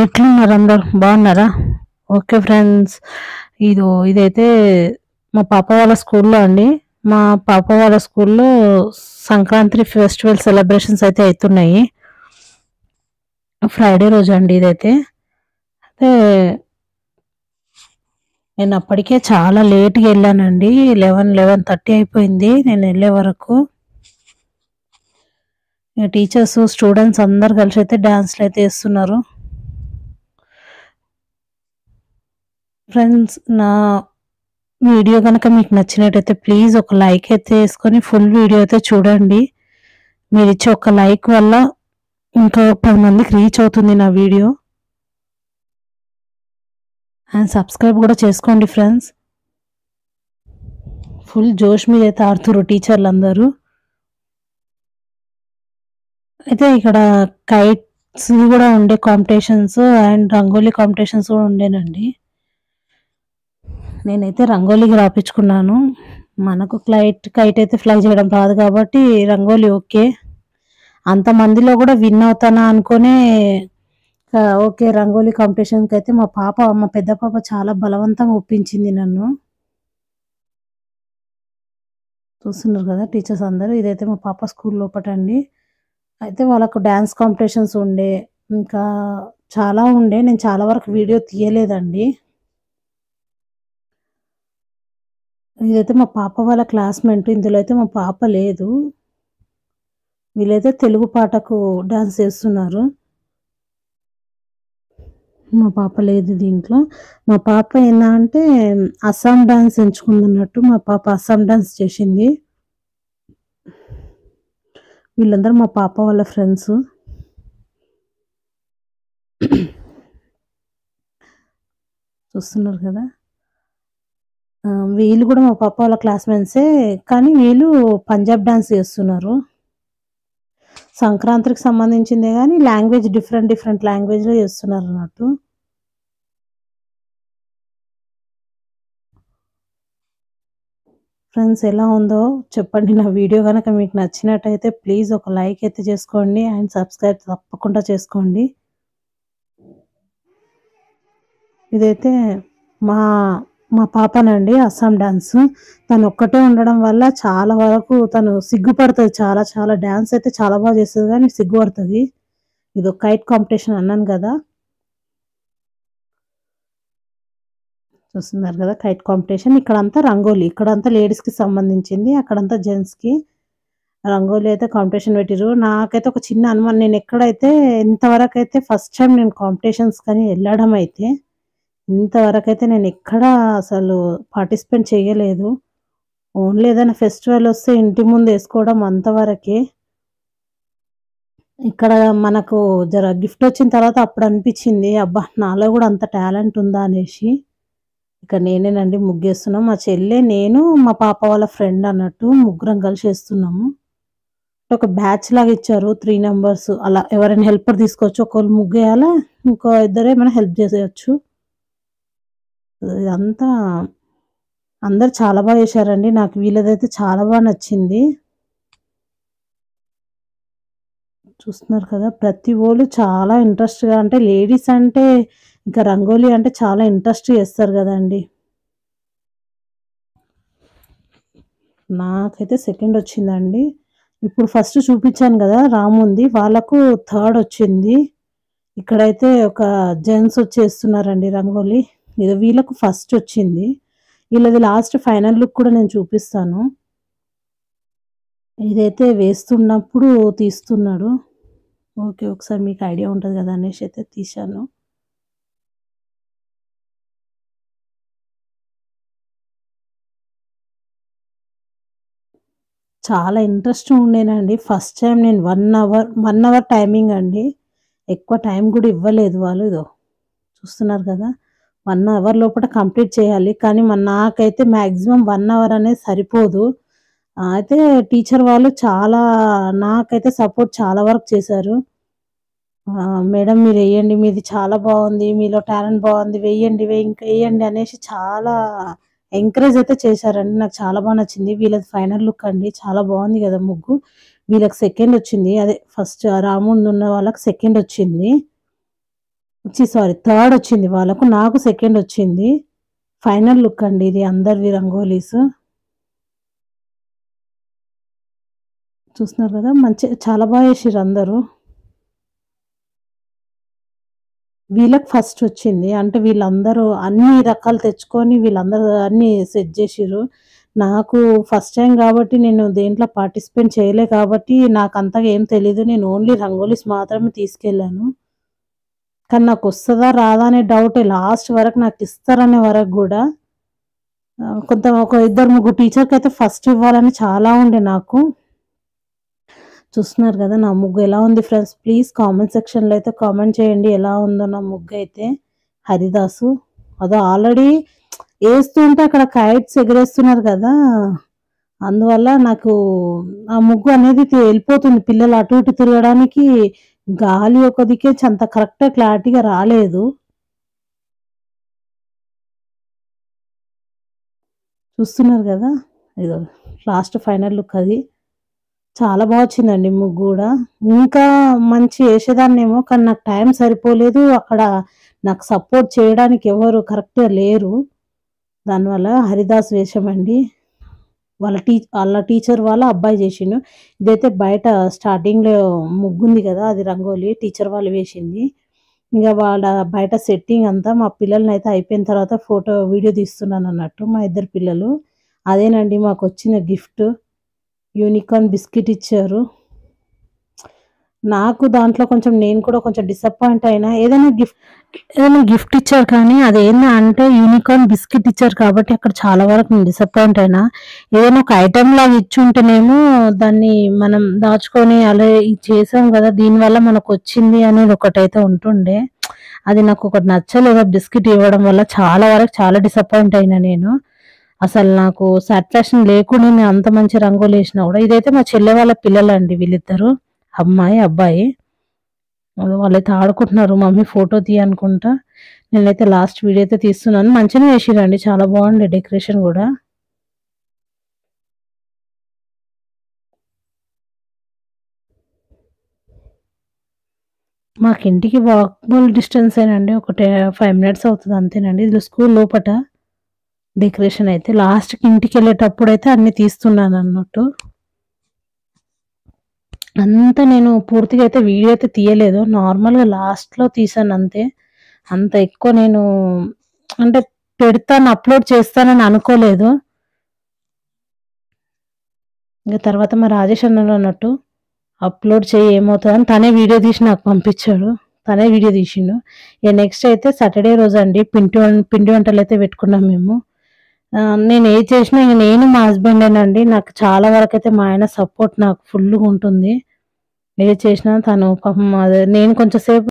ఎట్లున్నారు అందరు బాగున్నారా? Okay friends. ఇదైతే మా పాప వాళ్ళ స్కూల్లో అండి. మా పాప వాళ్ళ స్కూల్లో సంక్రాంతి ఫెస్టివల్ సెలబ్రేషన్స్ అయితే అవుతున్నాయి. ఫ్రైడే రోజు అండి ఇదైతే. అయితే నేను అప్పటికే చాలా లేట్గా వెళ్ళానండి. 11:30 అయిపోయింది నేను వెళ్ళే వరకు. టీచర్స్ స్టూడెంట్స్ అందరు కలిసి అయితే డాన్స్లు అయితే వేస్తున్నారు. ఫ్రెండ్స్, నా వీడియో కనుక మీకు నచ్చినట్టయితే ప్లీజ్ ఒక లైక్ అయితే వేసుకొని ఫుల్ వీడియో అయితే చూడండి. మీరు ఇచ్చే ఒక లైక్ వల్ల ఇంకా 10 మందికి రీచ్ అవుతుంది నా వీడియో. అండ్ సబ్స్క్రైబ్ కూడా చేసుకోండి ఫ్రెండ్స్. ఫుల్ జోష్ మీద అయితే ఆడుతున్నారు టీచర్లు అందరూ. అయితే ఇక్కడ కైట్స్ కూడా ఉండే కాంపిటీషన్స్ అండ్ రంగోలీ కాంపిటీషన్స్ కూడా ఉండేనండి. నేనైతే రంగోలీకి రాపించుకున్నాను. మనకు కైట్ అయితే ఫ్లై చేయడం రాదు కాబట్టి రంగోలీ ఓకే. అంతమందిలో కూడా విన్ అవుతానా అనుకునే ఓకే రంగోలీ కాంపిటీషన్కి అయితే మా పెద్ద పాప చాలా బలవంతంగా ఒప్పించింది నన్ను. చూస్తున్నారు కదా టీచర్స్ అందరూ. ఇదైతే మా పాప స్కూల్ లోపటండి. అయితే వాళ్ళకు డ్యాన్స్ కాంపిటీషన్స్ ఉండే, ఇంకా చాలా ఉండే. నేను చాలా వరకు వీడియో తీయలేదండి. ఇదైతే మా పాప వాళ్ళ క్లాస్మేట్. ఇందులో అయితే మా పాప లేదు. వీళ్ళైతే తెలుగు పాటకు డాన్స్ చేస్తున్నారు. మా పాప లేదు దీంట్లో. మా పాప ఏందంటే అస్సాం డాన్స్ ఎంచుకుందన్నట్టు. మా పాప అస్సాం డాన్స్ చేసింది. వీళ్ళందరూ మా పాప వాళ్ళ ఫ్రెండ్స్. చూస్తున్నారు కదా. వీళ్ళు కూడా మా పాప వాళ్ళ క్లాస్మేట్సే, కానీ వీళ్ళు పంజాబ్ డాన్స్ చేస్తున్నారు. సంక్రాంతికి సంబంధించిందే కానీ లాంగ్వేజ్ డిఫరెంట్ లాంగ్వేజ్లో చేస్తున్నారు అన్నట్టు. ఫ్రెండ్స్, ఎలా ఉందో చెప్పండి. నా వీడియో కనుక మీకు నచ్చినట్టయితే ప్లీజ్ ఒక లైక్ అయితే చేసుకోండి అండ్ సబ్స్క్రైబ్ తప్పకుండా చేసుకోండి. ఇదైతే మా మా పాపనండి అస్సాం డాన్స్. తను ఒక్కటే ఉండడం వల్ల చాలా వరకు తను సిగ్గుపడుతుంది. చాలా చాలా డాన్స్ అయితే చాలా బాగా చేస్తుంది కానీ సిగ్గుపడుతుంది. ఇది ఒక కైట్ కాంపిటీషన్ అన్నాను కదా. చూస్తున్నారు కదా కైట్ కాంపిటీషన్. ఇక్కడంతా రంగోలీ, ఇక్కడంతా లేడీస్కి సంబంధించింది, అక్కడంతా జెంట్స్కి. రంగోలీ అయితే కాంపిటీషన్ పెట్టిరు. నాకైతే ఒక చిన్న అనుమానం. నేను ఎక్కడైతే ఇంతవరకు అయితే ఫస్ట్ టైం నేను కాంపిటీషన్స్ కానీ వెళ్ళడం అయితే, ఇంతవరకు అయితే నేను ఎక్కడ అసలు పార్టిసిపేట్ చేయలేదు. ఓన్లీ ఏదైనా ఫెస్టివల్ వస్తే ఇంటి ముందు వేసుకోవడం అంతవరకే. ఇక్కడ మనకు జర గిఫ్ట్ వచ్చిన తర్వాత అప్పుడు అనిపించింది, అబ్బా నాలో కూడా అంత టాలెంట్ ఉందా అనేసి. ఇక్కడ నేనేనండి ముగ్గేస్తున్నాం. మా చెల్లె, నేను, మా పాప వాళ్ళ ఫ్రెండ్ అన్నట్టు ముగ్గురం కలిసి వేస్తున్నాము. ఒక బ్యాచ్ లాగా ఇచ్చారు 3 నంబర్స్. అలా ఎవరైనా హెల్పర్ తీసుకోవచ్చు. ఒకళ్ళు ముగ్గేయాలా, ఇంకో ఇద్దరు ఏమైనా హెల్ప్ చేసేయచ్చు. ఇదంతా అందరు చాలా బాగా చేశారండి. నాకు వీళ్ళదైతే చాలా బాగా నచ్చింది. చూస్తున్నారు కదా ప్రతి ఒళ్ళు చాలా ఇంట్రెస్ట్గా, అంటే లేడీస్ అంటే ఇంకా రంగోలీ అంటే చాలా ఇంట్రెస్ట్ చేస్తారు కదండి. నాకైతే సెకండ్ వచ్చిందండి. ఇప్పుడు ఫస్ట్ చూపించాను కదా రాముంది, వాళ్ళకు థర్డ్ వచ్చింది. ఇక్కడైతే ఒక జెంట్స్ వచ్చేస్తున్నారండి రంగోలీ. ఇది వీళ్ళకు ఫస్ట్ వచ్చింది. వీళ్ళది లాస్ట్ ఫైనల్ లుక్ కూడా నేను చూపిస్తాను. ఇదైతే వేస్తున్నప్పుడు తీస్తున్నాడు. ఓకే, ఒకసారి మీకు ఐడియా ఉంటుంది కదా అనేసి అయితే తీశాను. చాలా ఇంట్రెస్ట్ ఉండేనండి. ఫస్ట్ టైం నేను 1 అవర్ టైమింగ్ అండి. ఎక్కువ టైం కూడా ఇవ్వలేదు వాళ్ళు. ఇదో చూస్తున్నారు కదా 1 అవర్ లోపల కంప్లీట్ చేయాలి. కానీ నాకైతే మ్యాక్సిమం 1 అవర్ అనేది సరిపోదు. అయితే టీచర్ వాళ్ళు నాకైతే సపోర్ట్ చాలా వరకు చేశారు. మేడం మీరు వేయండి, మీది చాలా బాగుంది, మీలో టాలెంట్ బాగుంది, వేయండి ఇంకా వేయండి అనేసి చాలా ఎంకరేజ్ అయితే చేశారండి. నాకు చాలా బాగా నచ్చింది. వీళ్ళది ఫైనల్ లుక్ అండి. చాలా బాగుంది కదా ముగ్గు. వీళ్ళకి సెకండ్ వచ్చింది. అదే ఫస్ట్ రాముందు ఉన్న వాళ్ళకి సెకండ్ వచ్చింది. సారీ థర్డ్ వచ్చింది వాళ్ళకు, నాకు సెకండ్ వచ్చింది. ఫైనల్ లుక్ అండి ఇది అందరివి రంగోలీస్. చూస్తున్నారు కదా, చాలా బాగా చేసిర్రు అందరూ. వీళ్ళకి ఫస్ట్ వచ్చింది. అంటే వీళ్ళందరూ అన్ని రకాలు తెచ్చుకొని వీళ్ళందరూ అన్ని సెట్ చేసిర్రు. నాకు ఫస్ట్ టైం కాబట్టి నేను దేంట్లో పార్టిసిపేట్ చేయలే కాబట్టి నాకు అంతగా ఏం తెలీదు. నేను ఓన్లీ రంగోలీస్ మాత్రమే తీసుకెళ్ళాను. కానీ నాకు వస్తదా రాదా అనే డౌటే లాస్ట్ వరకు, నాకు ఇస్తారనే వరకు కూడా. కొంత ఒక ఇద్దరు ముగ్గురు టీచర్కి అయితే ఫస్ట్ ఇవ్వాలని చాలా ఉండే నాకు. చూస్తున్నారు కదా నా ముగ్గు ఎలా ఉంది ఫ్రెండ్స్. ప్లీజ్ కామెంట్ సెక్షన్లో అయితే కామెంట్ చేయండి ఎలా ఉందో నా ముగ్గు అయితే. హరిదాసు అదో ఆల్రెడీ వేస్తుంటే అక్కడ కైట్స్ ఎగరేస్తున్నారు కదా, అందువల్ల నాకు ఆ ముగ్గు అనేది వెళ్ళిపోతుంది. పిల్లలు అటు ఇటు తిరగడానికి గాలి ఒక దిక్కే అంత కరెక్ట్గా క్లారిటీగా రాలేదు. చూస్తున్నారు కదా, ఇదో లాస్ట్ ఫైనల్ లుక్ అది. చాలా బాగా వచ్చిందండి ముగ్గు కూడా. ఇంకా మంచి వేసేదాన్నేమో, కానీ నాకు టైం సరిపోలేదు. అక్కడ నాకు సపోర్ట్ చేయడానికి ఎవరు కరెక్ట్గా లేరు. దానివల్ల హరిదాస్ వేషమండి. వాళ్ళ టీచర్ వాళ్ళ అబ్బాయి చేసిండు. ఇదైతే బయట స్టార్టింగ్లో ముగ్గుంది కదా, అది రంగోలి టీచర్ వాళ్ళు వేసింది. ఇంకా వాళ్ళ బయట సెట్టింగ్ అంతా మా పిల్లల్ని అయితే అయిపోయిన తర్వాత ఫోటో వీడియో తీస్తున్నాను అన్నట్టు, మా ఇద్దరు పిల్లలు. అదేనండి మాకు వచ్చిన గిఫ్ట్. యూనికార్న్ బిస్కెట్ ఇచ్చారు. నాకు దాంట్లో కొంచెం నేను కూడా కొంచెం డిసప్పాయింట్ అయినా. ఏదైనా గిఫ్ట్ ఇచ్చారు కానీ అదేందా అంటే యూనికార్న్ బిస్కెట్ ఇచ్చారు కాబట్టి అక్కడ చాలా వరకు నేను డిసప్పాయింట్ అయినా. ఏదైనా ఒక ఐటెం లాగా ఇచ్చి ఉంటేనేమో దాన్ని మనం దాచుకొని అలా ఇది చేసాం కదా, దీనివల్ల మనకు వచ్చింది అనేది ఒకటైతే ఉంటుండే. అది నాకు ఒకటి నచ్చలేదు. బిస్కెట్ ఇవ్వడం వల్ల చాలా వరకు చాలా డిసప్పాయింట్ అయినా నేను. అసలు నాకు సాటిస్ఫాక్షన్ లేకుండా నేను అంత మంచి రంగులు వేసినా కూడా. ఇదైతే మా చెల్లె వాళ్ళ పిల్లలండి వీళ్ళిద్దరు, అమ్మాయి అబ్బాయి. వాళ్ళైతే ఆడుకుంటున్నారు. మమ్మీ ఫోటో తీయనుకుంటా. నేనైతే లాస్ట్ వీడియో అయితే తీస్తున్నాను. మంచిగా వేసిరండి, చాలా బాగుండే డెకరేషన్ కూడా. మాకు ఇంటికి వాకబుల్ డిస్టెన్స్ ఏనండి, ఒక 5 మినిట్స్ అవుతుంది అంతేనండి. ఇది స్కూల్ లోపట డెకరేషన్ అయితే. లాస్ట్కి ఇంటికి వెళ్ళేటప్పుడు అయితే అన్ని తీస్తున్నాను అన్నట్టు. అంతా నేను పూర్తిగా అయితే వీడియో అయితే తీయలేదు, నార్మల్గా లాస్ట్లో తీసాను అంతే. అంత ఎక్కువ నేను అంటే పెడతాను అప్లోడ్ చేస్తానని అనుకోలేదు. ఇంకా తర్వాత మా రాజేష్ అన్నలు అన్నట్టు అప్లోడ్ చేయి ఏమవుతుందని తనే వీడియో తీసి నాకు పంపించాడు. తనే వీడియో తీసిండు. ఇక నెక్స్ట్ అయితే సాటర్డే రోజు అండి పిండి వంటలు అయితే పెట్టుకున్నాం మేము. నేను ఏది చేసినా ఇంక నేను మా హస్బెండేనండి. నాకు చాలా వరకు అయితే మా ఆయన సపోర్ట్ నాకు ఫుల్గా ఉంటుంది. ఏది చేసినా తను పాపం అదే నేను కొంచెం సేపు